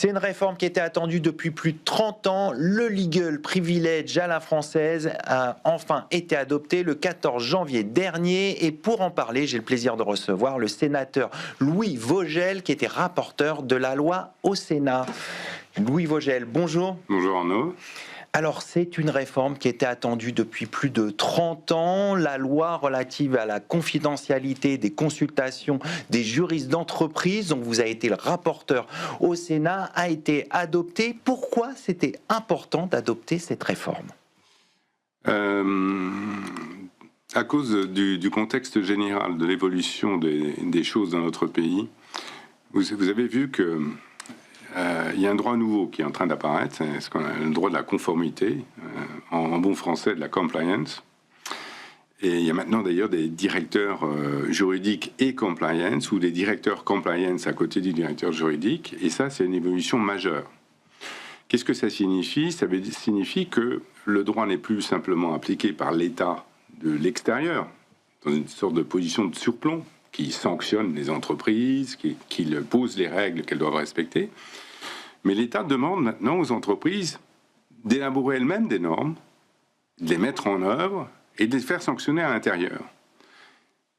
C'est une réforme qui était attendue depuis plus de 30 ans. Le Legal Privilege à la française a enfin été adopté le 14 janvier dernier. Et pour en parler, j'ai le plaisir de recevoir le sénateur Louis Vogel, qui était rapporteur de la loi au Sénat. Louis Vogel, bonjour. Bonjour Arnaud. Alors, c'est une réforme qui était attendue depuis plus de 30 ans. La loi relative à la confidentialité des consultations des juristes d'entreprise, dont vous avez été le rapporteur au Sénat, a été adoptée. Pourquoi c'était important d'adopter cette réforme ? À cause du contexte général de l'évolution des choses dans notre pays, vous avez vu que il y a un droit nouveau qui est en train d'apparaître, c'est ce qu'on a le droit de la conformité, en bon français de la compliance. Et il y a maintenant d'ailleurs des directeurs juridiques et compliance, ou des directeurs compliance à côté du directeur juridique, et ça c'est une évolution majeure. Qu'est-ce que ça signifie ? Ça signifie que le droit n'est plus simplement appliqué par l'État de l'extérieur, dans une sorte de position de surplomb, qui sanctionne les entreprises, qui pose les règles qu'elles doivent respecter. Mais l'État demande maintenant aux entreprises d'élaborer elles-mêmes des normes, de les mettre en œuvre et de les faire sanctionner à l'intérieur.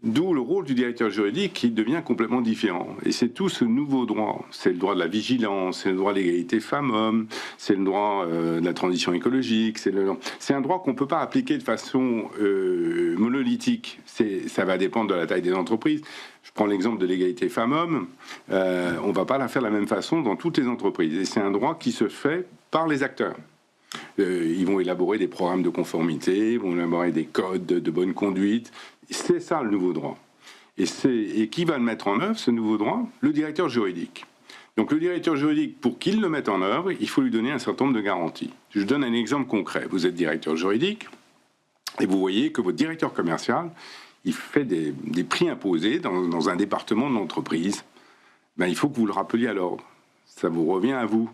D'où le rôle du directeur juridique qui devient complètement différent. Et c'est tout ce nouveau droit. C'est le droit de la vigilance, c'est le droit de l'égalité femmes-hommes, c'est le droit de la transition écologique. C'est un droit qu'on ne peut pas appliquer de façon monolithique. Ça va dépendre de la taille des entreprises. Je prends l'exemple de l'égalité femmes-hommes. On ne va pas la faire de la même façon dans toutes les entreprises. Et c'est un droit qui se fait par les acteurs. Ils vont élaborer des programmes de conformité, ils vont élaborer des codes de bonne conduite. C'est ça le nouveau droit. Et qui va le mettre en œuvre, ce nouveau droit ? Le directeur juridique. Donc le directeur juridique, pour qu'il le mette en œuvre, il faut lui donner un certain nombre de garanties. Je donne un exemple concret. Vous êtes directeur juridique et vous voyez que votre directeur commercial, il fait des prix imposés dans un département de l'entreprise. Ben, il faut que vous le rappeliez à l'ordre. Ça vous revient à vous.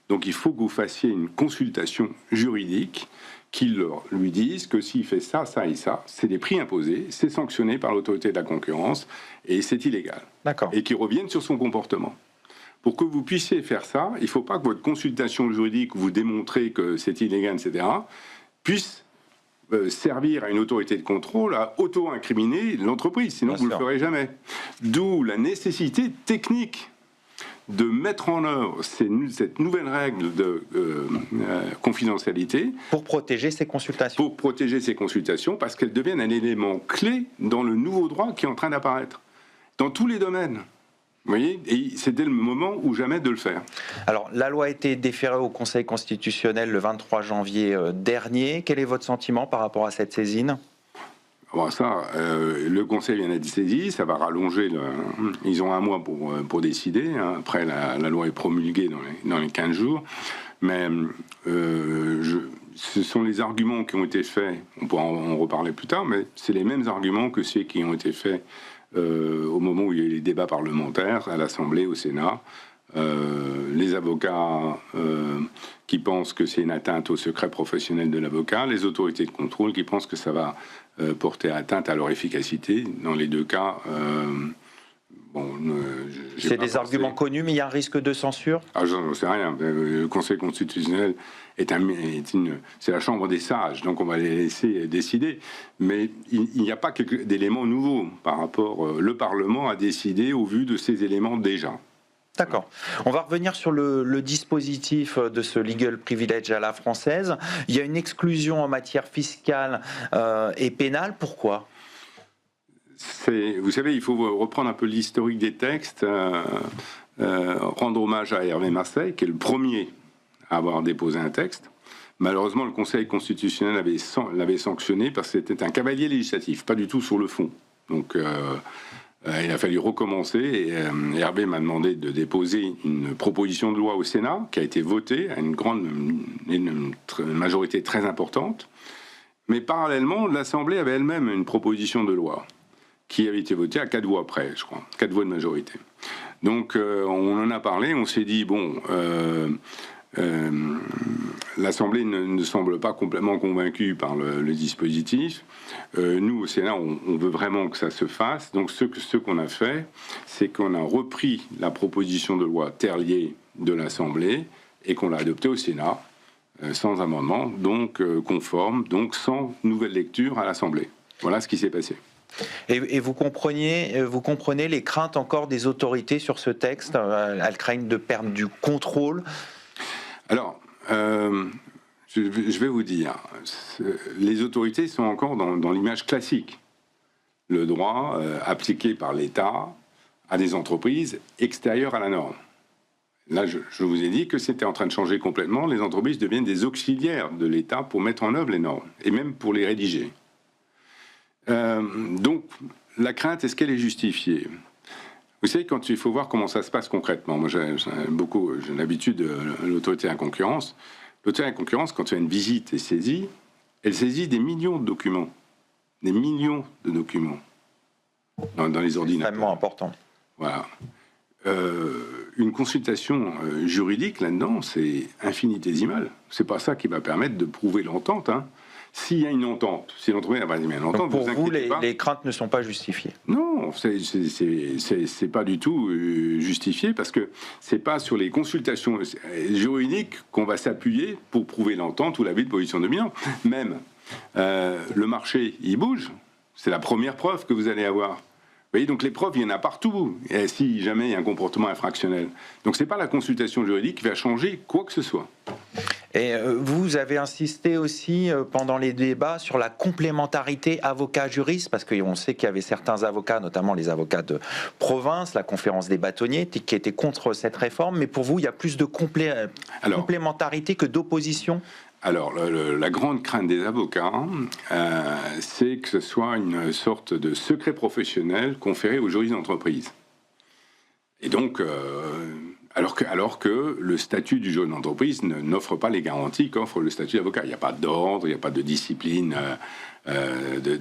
Donc il faut que vous fassiez une consultation juridique qui lui dise que s'il fait ça, ça et ça, c'est des prix imposés, c'est sanctionné par l'autorité de la concurrence et c'est illégal. D'accord. Et qu'il revienne sur son comportement. Pour que vous puissiez faire ça, il ne faut pas que votre consultation juridique, vous démontrez que c'est illégal, etc., puisse servir à une autorité de contrôle à auto-incriminer l'entreprise, sinon vous ne le ferez jamais. D'où la nécessité technique de mettre en œuvre cette nouvelle règle de confidentialité. Pour protéger ces consultations. Pour protéger ces consultations, parce qu'elles deviennent un élément clé dans le nouveau droit qui est en train d'apparaître, dans tous les domaines. Vous voyez, et c'était le moment ou jamais de le faire. Alors, la loi a été déférée au Conseil constitutionnel le 23 janvier dernier. Quel est votre sentiment par rapport à cette saisine ? Bon, ça, le Conseil vient d'être saisi, ça va rallonger. Ils ont un mois pour décider. Hein. Après, la loi est promulguée dans les 15 jours. Mais ce sont les arguments qui ont été faits. On pourra en reparler plus tard, mais c'est les mêmes arguments que ceux qui ont été faits au moment où il y a eu les débats parlementaires à l'Assemblée, au Sénat. Les avocats qui pensent que c'est une atteinte au secret professionnel de l'avocat, les autorités de contrôle qui pensent que ça va porter atteinte à leur efficacité. Dans les deux cas, c'est des arguments connus, mais il y a un risque de censure ? Je n'en sais rien. Le Conseil constitutionnel c'est la chambre des sages, donc on va les laisser décider. Mais il n'y a pas d'éléments nouveaux par rapport. Le Parlement a décidé au vu de ces éléments déjà. D'accord. On va revenir sur le dispositif de ce legal privilege à la française. Il y a une exclusion en matière fiscale et pénale. Pourquoi ? Vous savez, il faut reprendre un peu l'historique des textes, rendre hommage à Hervé Marseille, qui est le premier à avoir déposé un texte. Malheureusement, le Conseil constitutionnel l'avait sanctionné parce que c'était un cavalier législatif, pas du tout sur le fond. Donc, il a fallu recommencer et Hervé m'a demandé de déposer une proposition de loi au Sénat qui a été votée à une majorité très importante. Mais parallèlement, l'Assemblée avait elle-même une proposition de loi qui avait été votée à 4 voix près, je crois, 4 voix de majorité. Donc on en a parlé, on s'est dit, bon, L'Assemblée ne semble pas complètement convaincue par le dispositif. Nous, au Sénat, on veut vraiment que ça se fasse. Donc, ce qu'on a fait, c'est qu'on a repris la proposition de loi Terlier de l'Assemblée et qu'on l'a adoptée au Sénat, sans amendement, donc conforme, donc sans nouvelle lecture à l'Assemblée. Voilà ce qui s'est passé. Et vous comprenez les craintes encore des autorités sur ce texte. Elles craignent de perdre du contrôle. Alors, je vais vous dire, les autorités sont encore dans l'image classique. Le droit appliqué par l'État à des entreprises extérieures à la norme. Là, je vous ai dit que c'était en train de changer complètement. Les entreprises deviennent des auxiliaires de l'État pour mettre en œuvre les normes, et même pour les rédiger. Donc, la crainte, est-ce qu'elle est justifiée ? Vous savez, quand il faut voir comment ça se passe concrètement, moi j'ai l'habitude de l'autorité à la concurrence. L'autorité à la concurrence, quand il y a une visite et saisie, elle saisit des millions de documents. Des millions de documents dans les ordinateurs. C'est extrêmement important. Voilà. Une consultation juridique là-dedans, c'est infinitésimal. C'est pas ça qui va permettre de prouver l'entente. S'il y a une entente, si l'entreprise n'a pas une entente, donc pour vous, les craintes ne sont pas justifiées. Non, c'est pas du tout justifié parce que c'est pas sur les consultations juridiques qu'on va s'appuyer pour prouver l'entente ou l'abus de position dominante. Même le marché, il bouge. C'est la première preuve que vous allez avoir. Vous voyez, donc les preuves, il y en a partout, et si jamais il y a un comportement infractionnel. Donc c'est pas la consultation juridique qui va changer quoi que ce soit. Et vous avez insisté aussi pendant les débats sur la complémentarité avocat-juriste, parce qu'on sait qu'il y avait certains avocats, notamment les avocats de province, la conférence des bâtonniers, qui étaient contre cette réforme. Mais pour vous, il y a plus de complémentarité que d'opposition ? Alors, la grande crainte des avocats, c'est que ce soit une sorte de secret professionnel conféré aux juristes d'entreprise. Et donc, alors que le statut du juriste d'entreprise n'offre pas les garanties qu'offre le statut d'avocat. Il n'y a pas d'ordre, il n'y a pas de discipline,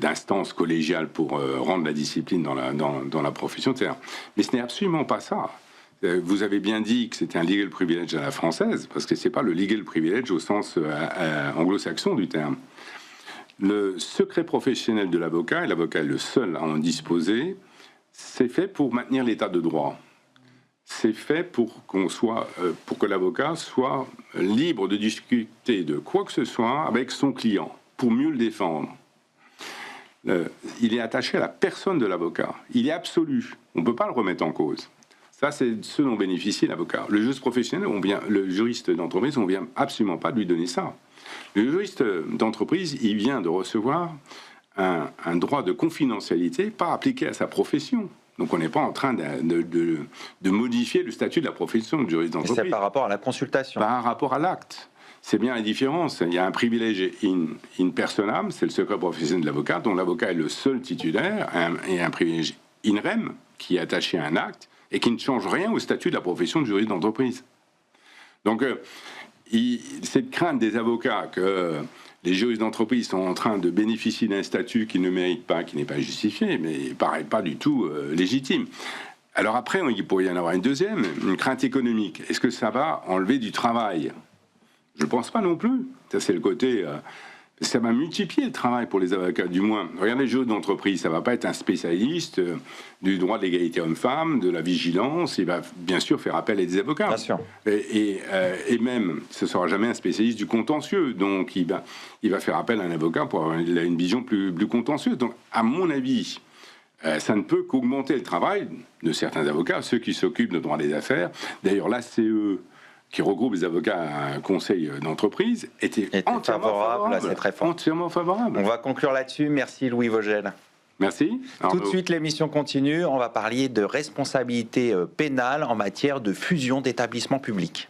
d'instance collégiale pour rendre la discipline dans la profession, etc. Mais ce n'est absolument pas ça. Vous avez bien dit que c'était un legal privilege à la française, parce que ce n'est pas le legal privilege au sens anglo-saxon du terme. Le secret professionnel de l'avocat, et l'avocat est le seul à en disposer, c'est fait pour maintenir l'état de droit. C'est fait pour que l'avocat soit libre de discuter de quoi que ce soit avec son client, pour mieux le défendre. Il est attaché à la personne de l'avocat. Il est absolu. On ne peut pas le remettre en cause. Ça, c'est ce dont bénéficie l'avocat. Le juriste professionnel, le juriste d'entreprise, on ne vient absolument pas lui donner ça. Le juriste d'entreprise, il vient de recevoir un droit de confidentialité pas appliqué à sa profession. Donc on n'est pas en train de modifier le statut de la profession de juriste d'entreprise. C'est par rapport à la consultation. Par rapport à l'acte. C'est bien la différence. Il y a un privilège in personam, c'est le secret professionnel de l'avocat, dont l'avocat est le seul titulaire, et un privilège in rem, qui est attaché à un acte, et qui ne change rien au statut de la profession de juriste d'entreprise. Donc, cette crainte des avocats que les juristes d'entreprise sont en train de bénéficier d'un statut qu'ils ne méritent pas, qui n'est pas justifié, mais ne paraît pas du tout légitime. Alors après, il pourrait y en avoir une deuxième, une crainte économique. Est-ce que ça va enlever du travail ? Je ne pense pas non plus. Ça, c'est le côté... ça va multiplier le travail pour les avocats, du moins. Regardez les juristes d'entreprise, ça ne va pas être un spécialiste du droit de l'égalité homme-femme, de la vigilance. Il va bien sûr faire appel à des avocats. Bien sûr. Et même, ce ne sera jamais un spécialiste du contentieux. Donc, il va faire appel à un avocat pour avoir une vision plus contentieuse. Donc, à mon avis, ça ne peut qu'augmenter le travail de certains avocats, ceux qui s'occupent de droit des affaires. D'ailleurs, l'ACE, qui regroupe les avocats à un conseil d'entreprise, était entièrement favorable à cette réforme. Entièrement favorable. On va conclure là-dessus. Merci Louis Vogel. Merci. Tout de suite, l'émission continue. On va parler de responsabilité pénale en matière de fusion d'établissements publics.